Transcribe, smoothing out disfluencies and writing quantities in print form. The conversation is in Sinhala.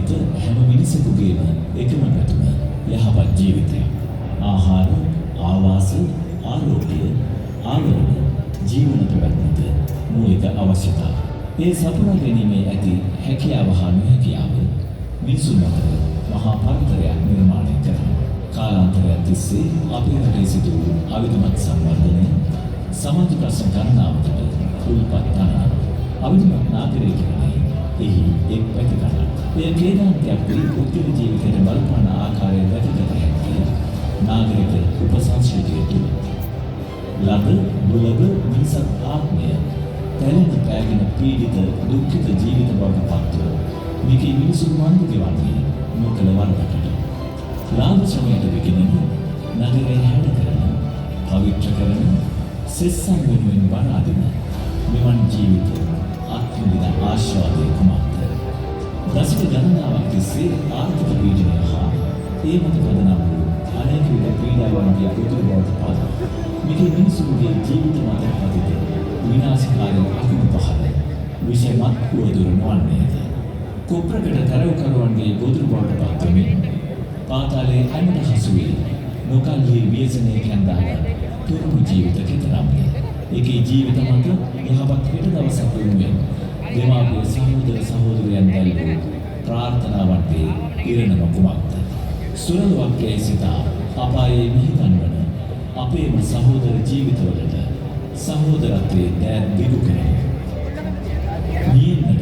අනාගත හැම මිනිසෙකුගේම එකම පැතුම යහපත් ජීවිතයක්. ආහාර, ආවාස, ආරෝග්‍ය, ආවරණ, ජීවන පැවැත්මට මූලික අවශ්‍යතා. ඒ සපුරා ගැනීමේ ඇති හැකියාව හා නොහැකියාව මිනිසුන් අතර මහා පරතරයක් නිර්මාණය කරනවා. කාලාන්තරයක් තිස්සේ අපේ රටේ සිදු වූ අවිධමත් සංවර්ධනය සමාජ ප්‍රශ්න ගණනාවකට උල්පත් තනනවා. අවිධමත් නාගරිකයන්ගේ එහි එක් පැතිකඩක්. එය ක්‍රීඩාන්තයක් වී පුද්ගල ජීවිතයට බලපාන ආකාරය වැටගත හැකි නාගරික උපසංස්කෘතිය තුළ. ලද දුලබ මිනිසත් ආත්මය තැලෙන පෑගෙන පීඩිත දුක්ඛිත ජීවිත බවට පත්ව මේකේ මිනිසුන් වන්දි ගෙවන්නේ නොකළ වරදකට. ලාභ ශ්‍රමයට විකිනෙන නගරේ හැඩ කරන පවිත්‍ර කරන සෙස්සන් වෙනුවෙන් බණ අදින මෙවන් ජීවිත අත්විඳින ආශාදේ කුමක්ද? දශක ගණනාවක් තිස්සේ ආර්ථික පීඩනය හා ඒ මත පදනම් වූ අනේක විද පීඩාවන්ගේ අකුතර බවට පත් මේකේ මිනිසුන්ගේ ජීවිත මත පතිත විනාශකාරී අකුණු පහළ විෂමත් උවදුර නොවන්නේද? කොප්‍රකට තරවකරුවන්ගේ ගොදුරු බවට පත්වමින් පාතාලයේ අන්නට හසු වී නොකල්හි ව්‍යසනයේ කැඳාගත් තුරුණු ජීවිත කෙතරම්ය. ඒකේ ජීවිත මත යහපත් හෙට දවසක් වෙනුවෙන් දෙමාපිය සහෝදර සහෝදරයන් දැල්වූ ප්‍රාර්ථනාවන්ගේ ඉරණම කුමක්ද? සුරලවක්කේ සිතා අපායේ මිහිදන්වන අපේම සහෝදර ජීවිතවලට සහෝදරත්වයේ දෑත් දිගු කරන නියම